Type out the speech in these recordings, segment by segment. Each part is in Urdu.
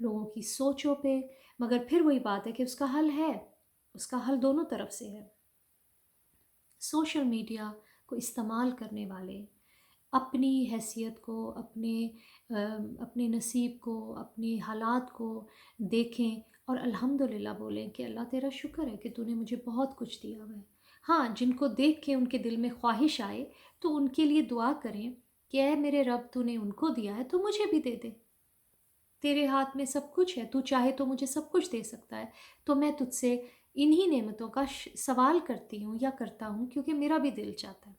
لوگوں کی سوچوں پہ، مگر پھر وہی بات ہے کہ اس کا حل ہے، اس کا حل دونوں طرف سے ہے۔ سوشل میڈیا کو استعمال کرنے والے اپنی حیثیت کو، اپنے نصیب کو، اپنے حالات کو دیکھیں اور الحمدللہ بولیں کہ اللہ تیرا شکر ہے کہ تو نے مجھے بہت کچھ دیا ہوا ہے۔ ہاں، جن کو دیکھ کے ان کے دل میں خواہش آئے تو ان کے لیے دعا کریں کہ اے میرے رب تو نے ان کو دیا ہے تو مجھے بھی دے دے، تیرے ہاتھ میں سب کچھ ہے، تو چاہے تو مجھے سب کچھ دے سکتا ہے، تو میں تجھ سے انہی نعمتوں کا سوال کرتی ہوں یا کرتا ہوں کیونکہ میرا بھی دل چاہتا ہے۔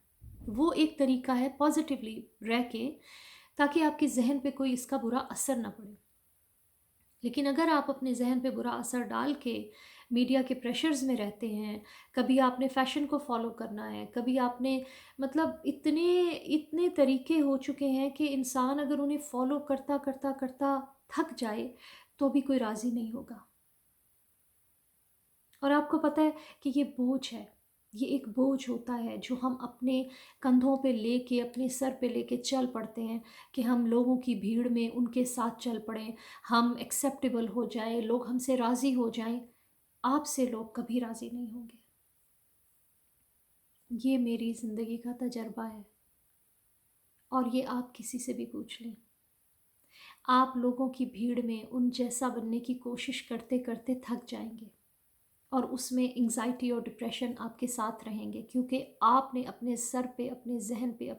وہ ایک طریقہ ہے پازیٹیولی رہ کے، تاکہ آپ کے ذہن پہ کوئی اس کا برا اثر نہ پڑے۔ لیکن اگر آپ اپنے ذہن پہ برا اثر ڈال کے میڈیا کے پریشرز میں رہتے ہیں، کبھی آپ نے فیشن کو فالو کرنا ہے، کبھی آپ نے مطلب اتنے طریقے ہو چکے ہیں کہ انسان اگر انہیں فالو کرتا کرتا کرتا تھک جائے تو بھی کوئی راضی نہیں ہوگا۔ اور آپ کو پتہ ہے کہ یہ بوجھ ہے، یہ ایک بوجھ ہوتا ہے جو ہم اپنے کندھوں پہ لے کے، اپنے سر پہ لے کے چل پڑتے ہیں کہ ہم لوگوں کی بھیڑ میں ان کے ساتھ چل پڑیں، ہم ایکسیپٹیبل ہو جائیں، لوگ ہم سے راضی ہو جائیں۔ آپ سے لوگ کبھی راضی نہیں ہوں گے۔ یہ میری زندگی کا تجربہ ہے، اور یہ آپ کسی سے بھی پوچھ لیں۔ آپ لوگوں کی بھیڑ میں ان جیسا بننے کی کوشش کرتے کرتے تھک جائیں گے، اور اس میں انگزائٹی اور ڈپریشن آپ کے ساتھ رہیں گے، کیونکہ آپ نے اپنے سر پہ، اپنے ذہن پہ،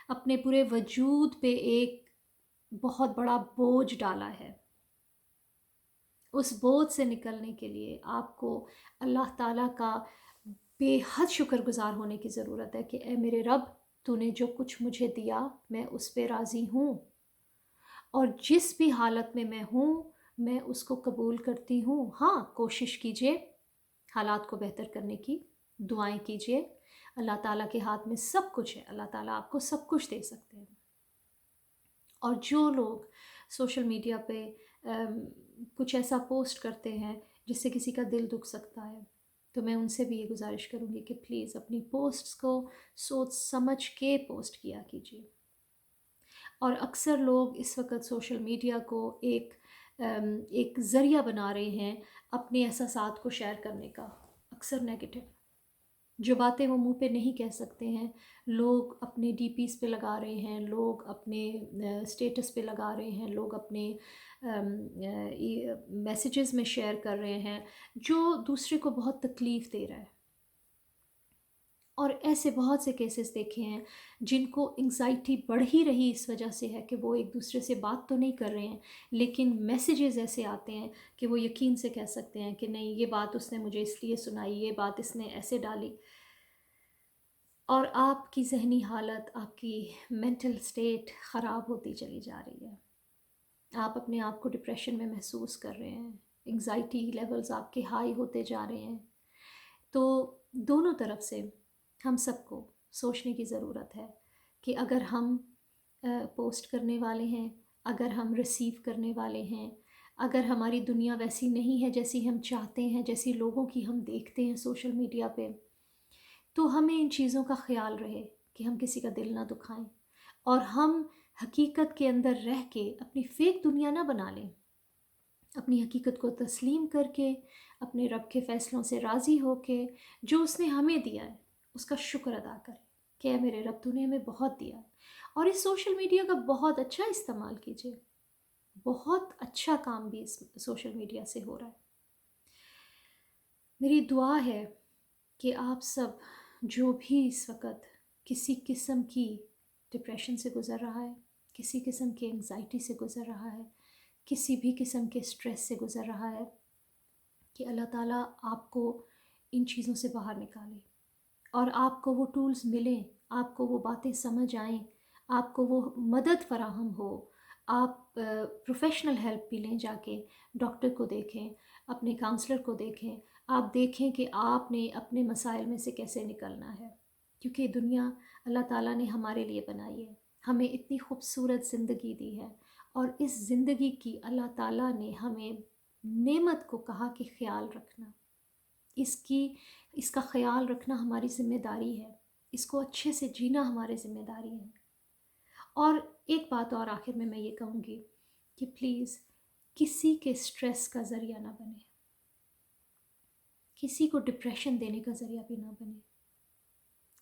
اپنے پورے وجود پہ ایک بہت بڑا بوجھ ڈالا ہے۔ اس بوجھ سے نکلنے کے لیے آپ کو اللہ تعالیٰ کا بے حد شکر گزار ہونے کی ضرورت ہے کہ اے میرے رب، تو نے جو کچھ مجھے دیا میں اس پہ راضی ہوں، اور جس بھی حالت میں ہوں میں اس کو قبول کرتی ہوں۔ ہاں، کوشش کیجئے حالات کو بہتر کرنے کی، دعائیں کیجئے، اللہ تعالیٰ کے ہاتھ میں سب کچھ ہے، اللہ تعالیٰ آپ کو سب کچھ دے سکتے ہیں۔ اور جو لوگ سوشل میڈیا پہ کچھ ایسا پوسٹ کرتے ہیں جس سے کسی کا دل دکھ سکتا ہے، تو میں ان سے بھی یہ گزارش کروں گی کہ پلیز اپنی پوسٹس کو سوچ سمجھ کے پوسٹ کیا کیجیے۔ اور اکثر لوگ اس وقت سوشل میڈیا کو ایک ذریعہ بنا رہے ہیں اپنے احساسات کو شیئر کرنے کا، اکثر نیگیٹو، جو باتیں وہ منہ پہ نہیں کہہ سکتے ہیں، لوگ اپنے ڈی پیز پہ لگا رہے ہیں، لوگ اپنے اسٹیٹس پہ لگا رہے ہیں، لوگ اپنے میسیجز میں شیئر کر رہے ہیں، جو دوسرے کو بہت تکلیف دے رہا ہے۔ اور ایسے بہت سے کیسز دیکھے ہیں جن کو انگزائٹی بڑھ ہی رہی اس وجہ سے ہے کہ وہ ایک دوسرے سے بات تو نہیں کر رہے ہیں، لیکن میسیجز ایسے آتے ہیں کہ وہ یقین سے کہہ سکتے ہیں کہ نہیں، یہ بات اس نے مجھے اس لیے سنائی، یہ بات اس نے ایسے ڈالی۔ اور آپ کی ذہنی حالت، آپ کی مینٹل سٹیٹ خراب ہوتی چلی جا رہی ہے، آپ اپنے آپ کو ڈپریشن میں محسوس کر رہے ہیں، انگزائٹی لیولز آپ کے ہائی ہوتے جا رہے ہیں۔ تو دونوں طرف سے ہم سب کو سوچنے کی ضرورت ہے کہ اگر ہم پوسٹ کرنے والے ہیں، اگر ہم ریسیو کرنے والے ہیں، اگر ہماری دنیا ویسی نہیں ہے جیسی ہم چاہتے ہیں، جیسی لوگوں کی ہم دیکھتے ہیں سوشل میڈیا پہ، تو ہمیں ان چیزوں کا خیال رہے کہ ہم کسی کا دل نہ دکھائیں، اور ہم حقیقت کے اندر رہ کے اپنی فیک دنیا نہ بنا لیں، اپنی حقیقت کو تسلیم کر کے، اپنے رب کے فیصلوں سے راضی ہو کے، جو اس نے ہمیں دیا ہے اس کا شکر ادا کریں کہ اے میرے رب، تو نے ہمیں بہت دیا ہے۔ اور اس سوشل میڈیا کا بہت اچھا استعمال کیجیے، بہت اچھا کام بھی اس سوشل میڈیا سے ہو رہا ہے۔ میری دعا ہے کہ آپ سب جو بھی اس وقت کسی قسم کی ڈپریشن سے گزر رہا ہے، کسی قسم کی انگزائٹی سے گزر رہا ہے، کسی بھی قسم کے سٹریس سے گزر رہا ہے، کہ اللہ تعالیٰ آپ کو ان چیزوں سے باہر نکالے، اور آپ کو وہ ٹولز ملیں، آپ کو وہ باتیں سمجھ آئیں، آپ کو وہ مدد فراہم ہو، آپ پروفیشنل ہیلپ بھی لیں، جا کے ڈاکٹر کو دیکھیں، اپنے کاؤنسلر کو دیکھیں، آپ دیکھیں کہ آپ نے اپنے مسائل میں سے کیسے نکلنا ہے، کیونکہ دنیا اللہ تعالیٰ نے ہمارے لیے بنائی ہے، ہمیں اتنی خوبصورت زندگی دی ہے، اور اس زندگی کی اللہ تعالیٰ نے ہمیں نعمت کو کہا کہ خیال رکھنا، اس کا خیال رکھنا ہماری ذمہ داری ہے، اس کو اچھے سے جینا ہماری ذمہ داری ہے۔ اور ایک بات اور آخر میں یہ کہوں گی کہ پلیز کسی کے اسٹریس کا ذریعہ نہ بنے، کسی کو ڈپریشن دینے کا ذریعہ بھی نہ بنے،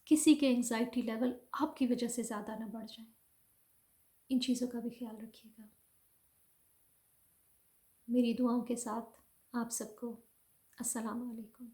کسی کے انگزائٹی لیول آپ کی وجہ سے زیادہ نہ بڑھ جائیں۔ ان چیزوں کا بھی خیال رکھیے گا۔ میری دعاؤں کے ساتھ آپ سب کو السلام علیکم۔